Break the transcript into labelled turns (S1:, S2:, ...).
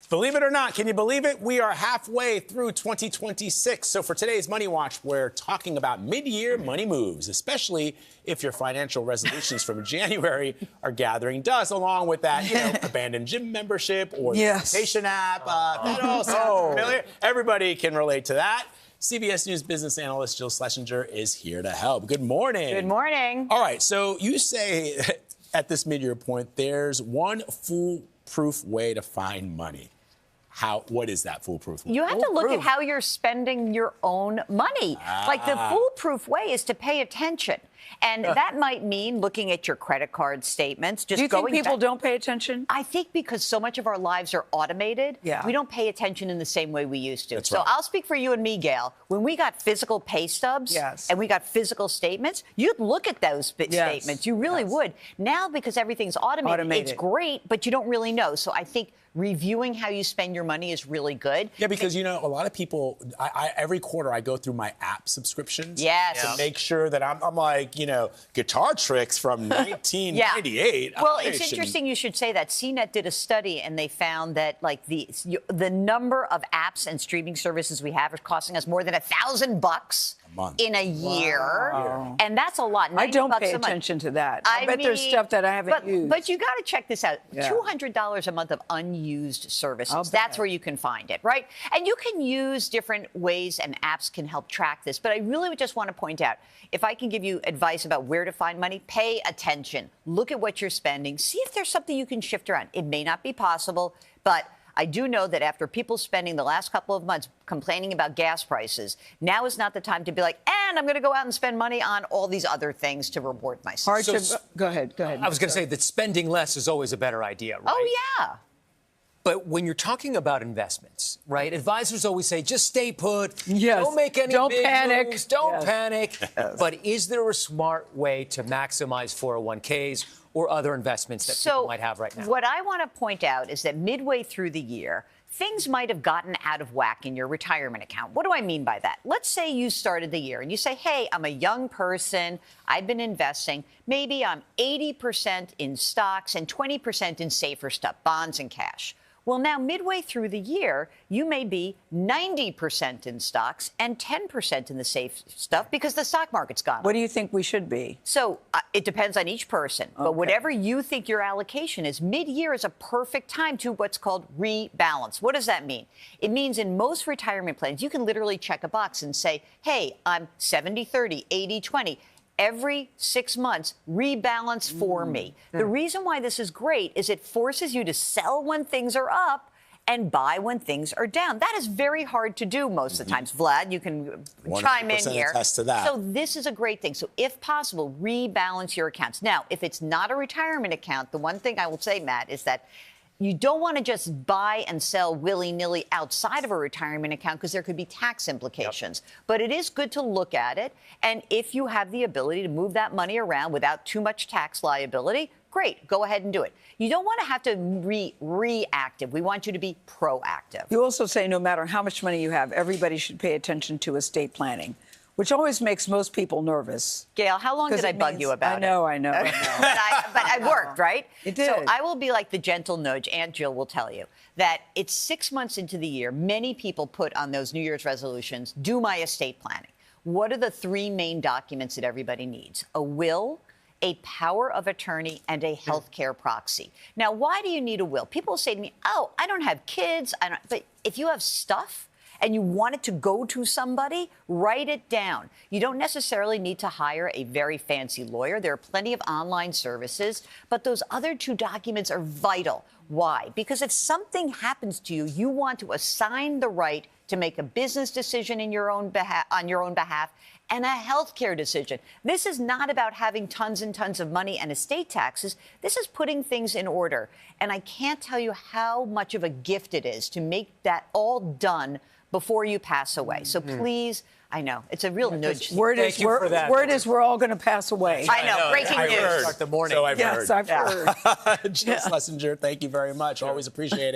S1: Believe it or not, can you believe it? We are halfway through 2026. So for today's Money Watch, we're talking about mid-year money moves, especially if your financial resolutions from January are gathering dust, along with that, abandoned gym membership or the vacation app. That all sounds familiar. Everybody can relate to that. CBS News business analyst Jill Schlesinger is here to help. Good morning.
S2: Good morning.
S1: All right, so you say at this mid-year point, there's one foolproof way to find money. What is that foolproof way?
S2: You have to look at how you're spending your own money. Like the foolproof way is to pay attention. And that might mean looking at your credit card statements.
S3: Do you think people don't pay attention?
S2: I think because so much of our lives are automated, we don't pay attention in the same way we used to.
S1: That's
S2: so
S1: right.
S2: I'll speak for you and me, Gayle. When we got physical pay stubs and we got physical statements, you'd look at those statements. You really would. Now, because everything's automated, it's great, but you don't really know. So I think reviewing how you spend your money is really good.
S1: Yeah, because, a lot of people, every quarter I go through my app subscriptions to make sure that I'm like, Guitar Tricks from 1998.
S2: Well, it's interesting you should say that. CNET did a study, and they found that, like, the number of apps and streaming services we have are costing us more than $1,000 in a year.
S3: Wow.
S2: And that's a lot.
S3: I don't pay attention to that. I bet there's stuff that I haven't used.
S2: But you got to check this out. $200 a month of unused services. That's where you can find it, right? And you can use different ways, and apps can help track this. But I really would just want to point out, if I can give you advice about where to find money, pay attention. Look at what you're spending. See if there's something you can shift around. It may not be possible, but I do know that after people spending the last couple of months complaining about gas prices, now is not the time to be like, and I'm going to go out and spend money on all these other things to reward myself.
S3: Go ahead.
S4: I was going to say that spending less is always a better idea, right?
S2: Oh, yeah.
S4: But when you're talking about investments, right, advisors always say, just stay put.
S3: Yes.
S4: Don't make any
S3: Don't
S4: big
S3: panic.
S4: moves. Don't panic. But is there a smart way to maximize 401ks or other investments that people might have right now?
S2: What I want to point out is that midway through the year, things might have gotten out of whack in your retirement account. What do I mean by that? Let's say you started the year and you say, hey, I'm a young person. I've been investing. Maybe I'm 80% in stocks and 20% in safer stuff, bonds and cash. Well, now, midway through the year, you may be 90% in stocks and 10% in the safe stuff because the stock market's gone up.
S3: What do you think we should be?
S2: So it depends on each person. But whatever you think your allocation is, mid-year is a perfect time to what's called rebalance. What does that mean? It means in most retirement plans, you can literally check a box and say, hey, I'm 70-30, 80-20. Every 6 months, rebalance for me. The reason why this is great is it forces you to sell when things are up and buy when things are down. That is very hard to do most of the times. Vlad, you can chime in here.
S1: Attest to that.
S2: So this is a great thing. So if possible, rebalance your accounts. Now, if it's not a retirement account, the one thing I will say, Matt, is that you don't want to just buy and sell willy-nilly outside of a retirement account because there could be tax implications. But it is good to look at it. And if you have the ability to move that money around without too much tax liability, great, go ahead and do it. You don't want to have to be reactive. We want you to be proactive.
S3: You also say no matter how much money you have, everybody should pay attention to estate planning, which always makes most people nervous.
S2: Gayle, how long did I bug you about it?
S3: I know.
S2: but I worked, right?
S3: It did.
S2: So I will be like the gentle nudge. Aunt Jill will tell you that it's 6 months into the year. Many people put on those New Year's resolutions, do my estate planning. What are the 3 main documents that everybody needs? A will, a power of attorney, and a health care proxy. Now, why do you need a will? People say to me, oh, I don't have kids. But if you have stuff, and you want it to go to somebody, write it down. You don't necessarily need to hire a very fancy lawyer. There are plenty of online services, but those other 2 documents are vital. Why? Because if something happens to you, you want to assign the right to make a business decision on your own behalf and a health care decision. This is not about having tons and tons of money and estate taxes. This is putting things in order. And I can't tell you how much of a gift it is to make that all done before you pass away. So please, I know, it's a real nudge.
S3: Word is we're all going to pass away.
S2: I know, breaking news.
S1: Start the morning. So I've heard.
S3: Yes, I've heard.
S1: Jill Schlesinger, thank you very much. Always appreciate it.